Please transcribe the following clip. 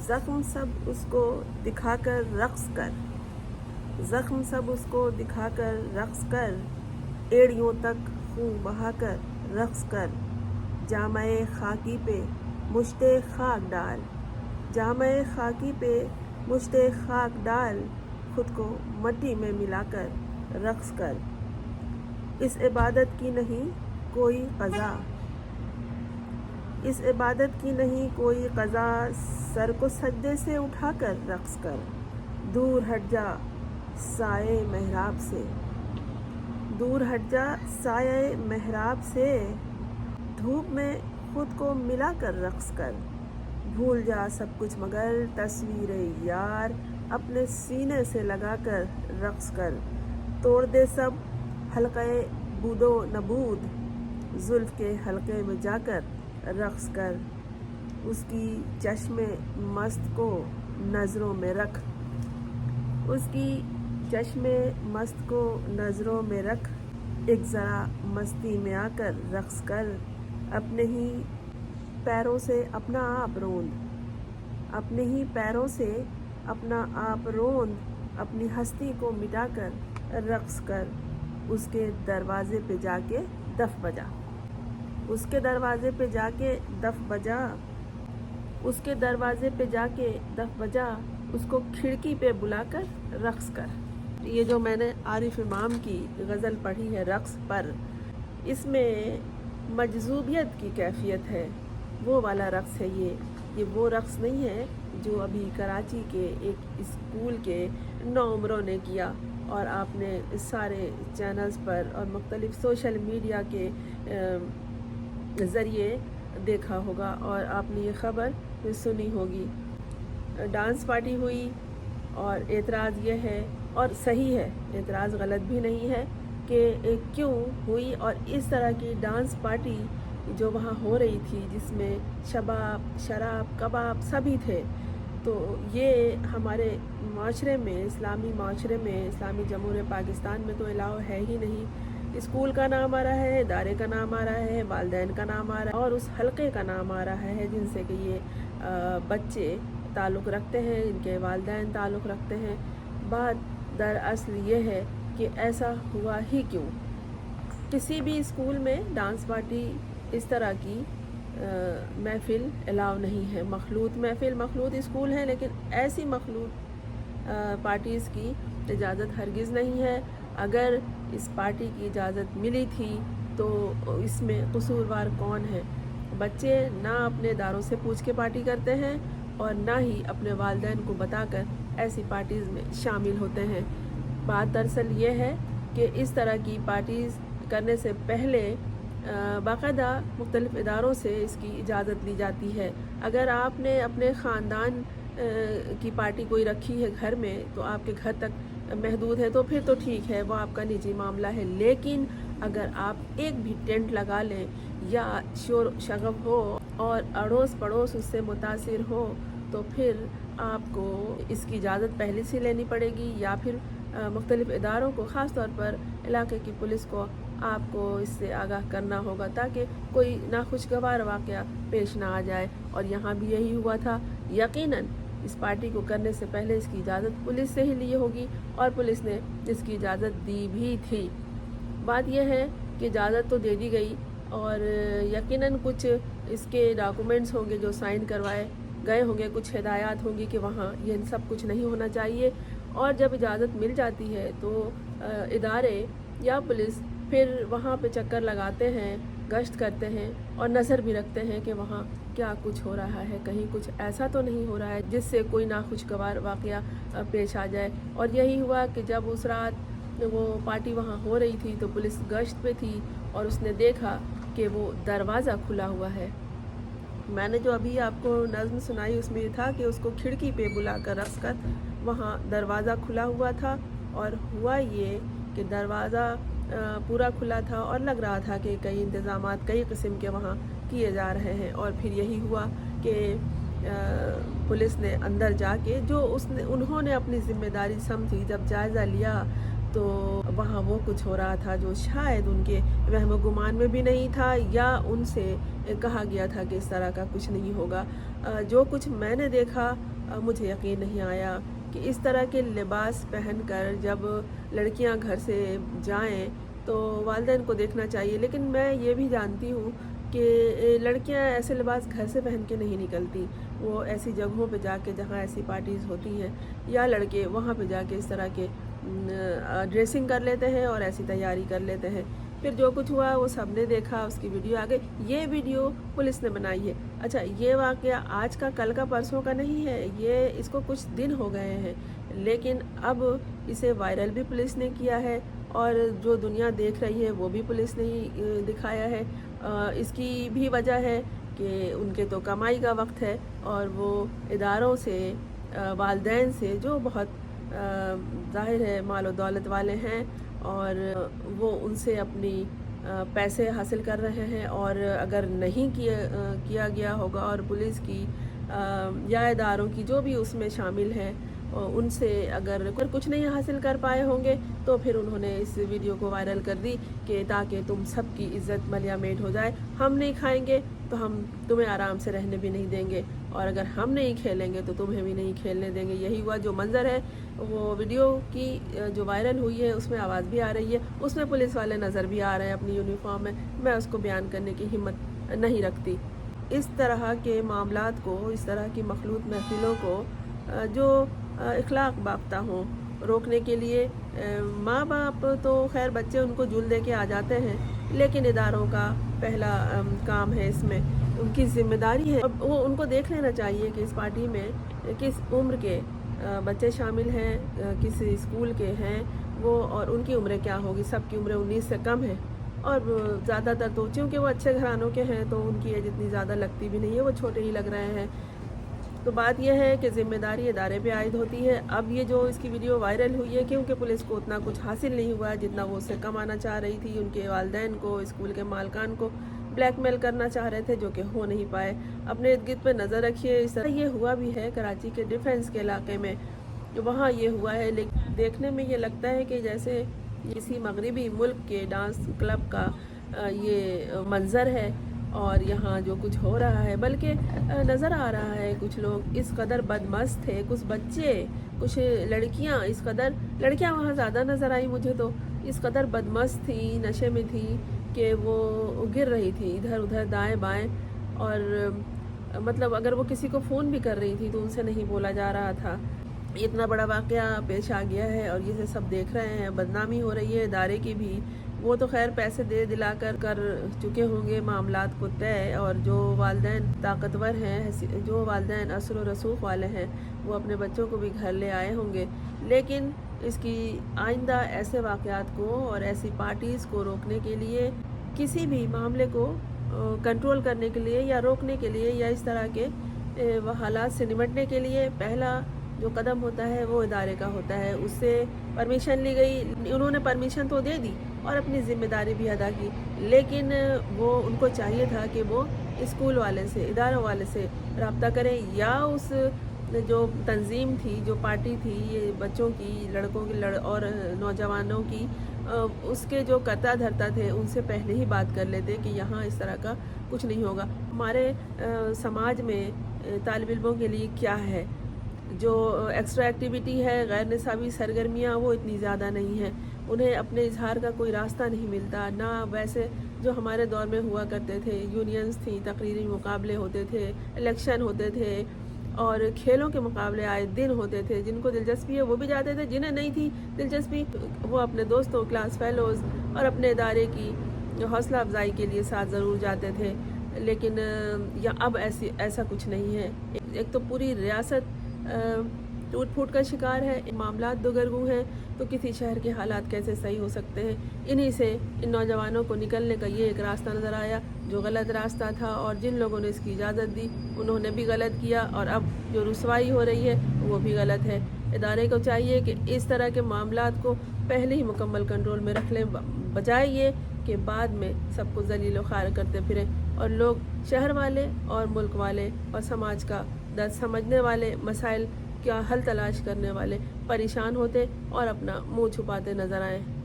زخم سب اس کو دکھا کر رقص کر، زخم سب اس کو دکھا کر رقص کر، ایڑیوں تک خون بہا کر رقص کر، جامع خاکی پہ مشت خاک ڈال، جامع خاکی پہ مشت خاک ڈال، خود کو مٹی میں ملا کر رقص کر۔ اس عبادت کی نہیں کوئی قضا، اس عبادت کی نہیں کوئی قضا، سر کو سجدے سے اٹھا کر رقص کر، دور ہٹ جا سایہ محراب سے، دور ہٹ جا سایہ محراب سے، دھوپ میں خود کو ملا کر رقص کر، بھول جا سب کچھ مگر تصویر یار اپنے سینے سے لگا کر رقص کر، توڑ دے سب حلقہ بود و نبود، زلف کے حلقے میں جا کر رقص کر، اس کی چشم مست کو نظروں میں رکھ، اس کی چشم مست کو نظروں میں رکھ، ایک ذرا مستی میں آ کر رقص کر، اپنے ہی پیروں سے اپنا آپ روند، اپنے ہی پیروں سے اپنا آپ روند، اپنی ہستی کو مٹا کر رقص کر، اس کے دروازے پہ جا کے دف بجا، اس کے دروازے پہ جا کے دف بجا، اس کے دروازے پہ جا کے دف بجا، اس کو کھڑکی پہ بلا کر رقص کر۔ یہ جو میں نے عارف امام کی غزل پڑھی ہے رقص پر، اس میں مجذوبیت کی کیفیت ہے، وہ والا رقص ہے یہ وہ رقص نہیں ہے جو ابھی کراچی کے ایک اسکول کے نوعمروں نے کیا اور آپ نے سارے چینلز پر اور مختلف سوشل میڈیا کے ذریعے دیکھا ہوگا اور آپ نے یہ خبر سنی ہوگی۔ ڈانس پارٹی ہوئی اور اعتراض یہ ہے، اور صحیح ہے، اعتراض غلط بھی نہیں ہے کہ کیوں ہوئی، اور اس طرح کی ڈانس پارٹی جو وہاں ہو رہی تھی جس میں شباب، شراب، کباب سبھی تھے، تو یہ ہمارے معاشرے میں، اسلامی معاشرے میں، اسلامی جمہوریہ پاکستان میں تو الاؤ ہے ہی نہیں۔ اسکول کا نام آ رہا ہے، ادارے کا نام آ رہا ہے، والدین کا نام آ رہا ہے اور اس حلقے کا نام آ رہا ہے جن سے کہ یہ بچے تعلق رکھتے ہیں، ان کے والدین تعلق رکھتے ہیں۔ بات دراصل یہ ہے کہ ایسا ہوا ہی کیوں؟ کسی بھی اسکول میں ڈانس پارٹی اس طرح کی محفل الاؤ نہیں ہے۔ مخلوط محفل، مخلوط اسکول ہے، لیکن ایسی مخلوط پارٹیز کی اجازت ہرگز نہیں ہے۔ اگر اس پارٹی کی اجازت ملی تھی تو اس میں قصوروار کون ہے؟ بچے نہ اپنے داروں سے پوچھ کے پارٹی کرتے ہیں اور نہ ہی اپنے والدین کو بتا کر ایسی پارٹیز میں شامل ہوتے ہیں۔ بات دراصل یہ ہے کہ اس طرح کی پارٹیز کرنے سے پہلے باقاعدہ مختلف اداروں سے اس کی اجازت لی جاتی ہے۔ اگر آپ نے اپنے خاندان کی پارٹی کوئی رکھی ہے گھر میں تو آپ کے گھر تک محدود ہے تو پھر تو ٹھیک ہے، وہ آپ کا نجی معاملہ ہے، لیکن اگر آپ ایک بھی ٹینٹ لگا لیں یا شور شغب ہو اور اڑوس پڑوس اس سے متاثر ہو تو پھر آپ کو اس کی اجازت پہلے سے لینی پڑے گی، یا پھر مختلف اداروں کو، خاص طور پر علاقے کی پولیس کو آپ کو اس سے آگاہ کرنا ہوگا تاکہ کوئی ناخوشگوار واقعہ پیش نہ آ جائے۔ اور یہاں بھی یہی ہوا تھا۔ یقیناً اس پارٹی کو کرنے سے پہلے اس کی اجازت پولیس سے ہی لی ہوگی اور پولیس نے اس کی اجازت دی بھی تھی۔ بات یہ ہے کہ اجازت تو دے دی گئی اور یقیناً کچھ اس کے ڈاکومنٹس ہوں گے جو سائن کروائے گئے ہوں گے، کچھ ہدایات ہوں گی کہ وہاں یہ سب کچھ نہیں ہونا چاہیے، اور جب اجازت مل جاتی ہے تو ادارے یا پولیس پھر وہاں پہ چکر لگاتے ہیں، گشت کرتے ہیں اور نظر بھی رکھتے ہیں کہ وہاں کیا کچھ ہو رہا ہے، کہیں کچھ ایسا تو نہیں ہو رہا ہے جس سے کوئی ناخوشگوار واقعہ پیش آ جائے۔ اور یہی ہوا کہ جب اس رات وہ پارٹی وہاں ہو رہی تھی تو پولیس گشت پہ تھی اور اس نے دیکھا کہ وہ دروازہ کھلا ہوا ہے۔ میں نے جو ابھی آپ کو نظم سنائی اس میں یہ تھا کہ اس کو کھڑکی پہ بلا کر رقص کر، وہاں دروازہ کھلا ہوا تھا اور ہوا یہ کہ دروازہ پورا کھلا تھا اور لگ رہا تھا کہ کئی انتظامات کئی قسم کے وہاں کیے جا رہے ہیں، اور پھر یہی ہوا کہ پولیس نے اندر جا کے جو انہوں نے اپنی ذمہ داری سمجھی، جب جائزہ لیا تو وہاں وہ کچھ ہو رہا تھا جو شاید ان کے وہم و گمان میں بھی نہیں تھا، یا ان سے کہا گیا تھا کہ اس طرح کا کچھ نہیں ہوگا۔ جو کچھ میں نے دیکھا مجھے یقین نہیں آیا کہ اس طرح کے لباس پہن کر جب لڑکیاں گھر سے جائیں تو والدین کو دیکھنا چاہیے، لیکن میں یہ بھی جانتی ہوں کہ لڑکیاں ایسے لباس گھر سے پہن کے نہیں نکلتی، وہ ایسی جگہوں پہ جا کے جہاں ایسی پارٹیز ہوتی ہیں، یا لڑکے وہاں پہ جا کے اس طرح کے ڈریسنگ کر لیتے ہیں اور ایسی تیاری کر لیتے ہیں۔ پھر جو کچھ ہوا وہ سب نے دیکھا، اس کی ویڈیو آ گئی، یہ ویڈیو پولیس نے بنائی ہے۔ اچھا، یہ واقعہ آج کا کل کا پرسوں کا نہیں ہے، یہ اس کو کچھ دن ہو گئے ہیں، لیکن اب اسے وائرل بھی پولیس نے کیا ہے، اور جو دنیا دیکھ رہی ہے وہ بھی پولیس نے ہی دکھایا ہے۔ اس کی بھی وجہ ہے کہ ان کے تو کمائی کا وقت ہے، اور وہ اداروں سے، والدین سے جو بہت ظاہر ہے مال و دولت والے ہیں، اور وہ ان سے اپنی پیسے حاصل کر رہے ہیں، اور اگر نہیں کیا گیا ہوگا، اور پولیس کی یا اداروں کی جو بھی اس میں شامل ہیں ان سے اگر کچھ نہیں حاصل کر پائے ہوں گے، تو پھر انہوں نے اس ویڈیو کو وائرل کر دی کہ تاکہ تم سب کی عزت ملیا میٹ ہو جائے، ہم نہیں کھائیں گے تو ہم تمہیں آرام سے رہنے بھی نہیں دیں گے، اور اگر ہم نہیں کھیلیں گے تو تمہیں بھی نہیں کھیلنے دیں گے۔ یہی ہوا، جو منظر ہے وہ ویڈیو کی جو وائرل ہوئی ہے اس میں آواز بھی آ رہی ہے، اس میں پولیس والے نظر بھی آ رہے ہیں اپنی یونیفارم میں اس کو بیان کرنے کی ہمت نہیں رکھتی۔ اس طرح کے معاملات کو، اس طرح کی مخلوط محفلوں کو جو اخلاق باختہ ہوں، روکنے کے لیے ماں باپ تو خیر بچے ان کو جھول دے کے آ جاتے ہیں، لیکن اداروں کا پہلا کام ہے، اس میں ان کی ذمہ داری ہے۔ اب وہ ان کو دیکھ لینا چاہیے کہ اس پارٹی میں کس عمر کے بچے شامل ہیں، کس اسکول کے ہیں وہ، اور ان کی عمریں کیا ہوگی۔ سب کی عمریں 19 سے کم ہیں، اور زیادہ تر تو چونکہ وہ اچھے گھرانوں کے ہیں تو ان کی ایج اتنی زیادہ لگتی بھی نہیں ہے، وہ چھوٹے ہی لگ رہے ہیں۔ تو بات یہ ہے کہ ذمہ داری ادارے پہ عائد ہوتی ہے۔ اب یہ جو اس کی ویڈیو وائرل ہوئی ہے، کیونکہ پولیس کو اتنا کچھ حاصل نہیں ہوا جتنا وہ اس سے کمانا چاہ رہی تھی، ان کے والدین کو، اسکول کے مالکان کو بلیک میل کرنا چاہ رہے تھے، جو کہ ہو نہیں پائے۔ اپنے ارد گرد پہ نظر رکھیے، اس طرح یہ ہوا بھی ہے کراچی کے ڈیفنس کے علاقے میں، وہاں یہ ہوا ہے، لیکن دیکھنے میں یہ لگتا ہے کہ جیسے کسی مغربی ملک کے ڈانس کلب کا یہ منظر ہے، اور یہاں جو کچھ ہو رہا ہے، بلکہ نظر آ رہا ہے کچھ لوگ اس قدر بدمست تھے، کچھ بچے، کچھ لڑکیاں، اس قدر لڑکیاں وہاں زیادہ نظر آئی مجھے، تو اس قدر بدمست تھی، نشے میں تھی کہ وہ گر رہی تھی ادھر ادھر دائیں بائیں، اور مطلب اگر وہ کسی کو فون بھی کر رہی تھی تو ان سے نہیں بولا جا رہا تھا۔ اتنا بڑا واقعہ پیش آ گیا ہے، اور یہ سب دیکھ رہے ہیں، بدنامی ہو رہی ہے ادارے کی بھی۔ وہ تو خیر پیسے دے دلا کر چکے ہوں گے معاملات کو طے، اور جو والدین طاقتور ہیں، جو والدین اثر و رسوخ والے ہیں، وہ اپنے بچوں کو بھی گھر لے آئے ہوں گے، لیکن اس کی آئندہ ایسے واقعات کو اور ایسی پارٹیز کو روکنے کے لیے، کسی بھی معاملے کو کنٹرول کرنے کے لیے یا روکنے کے لیے، یا اس طرح کے حالات سے نمٹنے کے لیے، پہلا جو قدم ہوتا ہے وہ ادارے کا ہوتا ہے۔ اس سے پرمیشن لی گئی، انہوں نے پرمیشن تو دے دی اور اپنی ذمہ داری بھی ادا کی، لیکن وہ ان کو چاہیے تھا کہ وہ اسکول والے سے، اداروں والے سے رابطہ کریں، یا اس جو تنظیم تھی، جو پارٹی تھی یہ بچوں کی، لڑکوں کی اور نوجوانوں کی، اس کے جو کرتا دھرتا تھے ان سے پہلے ہی بات کر لیتے کہ یہاں اس طرح کا کچھ نہیں ہوگا۔ ہمارے سماج میں طالب علموں کے لیے کیا ہے، جو ایکسٹرا ایکٹیویٹی ہے، غیر نصابی سرگرمیاں، وہ اتنی زیادہ نہیں ہیں، انہیں اپنے اظہار کا کوئی راستہ نہیں ملتا، نہ ویسے جو ہمارے دور میں ہوا کرتے تھے، یونینز تھیں، تقریری مقابلے ہوتے تھے، الیکشن ہوتے تھے، اور کھیلوں کے مقابلے آئے دن ہوتے تھے، جن کو دلچسپی ہے وہ بھی جاتے تھے، جنہیں نہیں تھی دلچسپی وہ اپنے دوستوں، کلاس فیلوز اور اپنے ادارے کی حوصلہ افزائی کے لیے ساتھ ضرور جاتے تھے، لیکن اب ایسا کچھ نہیں ہے۔ ایک تو پوری ریاست ٹوٹ پھوٹ کا شکار ہے، معاملات دگرگوں ہیں، تو کسی شہر کے حالات کیسے صحیح ہو سکتے ہیں؟ انہی سے ان نوجوانوں کو نکلنے کا یہ ایک راستہ نظر آیا جو غلط راستہ تھا، اور جن لوگوں نے اس کی اجازت دی انہوں نے بھی غلط کیا، اور اب جو رسوائی ہو رہی ہے وہ بھی غلط ہے۔ ادارے کو چاہیے کہ اس طرح کے معاملات کو پہلے ہی مکمل کنٹرول میں رکھ لیں، بجائے یہ کہ بعد میں سب کو ذلیل و خوار کرتے پھریں، اور لوگ، شہر والے اور ملک والے اور سماج کا درد سمجھنے والے، مسائل کا حل تلاش کرنے والے پریشان ہوتے اور اپنا منہ چھپاتے نظر آئیں۔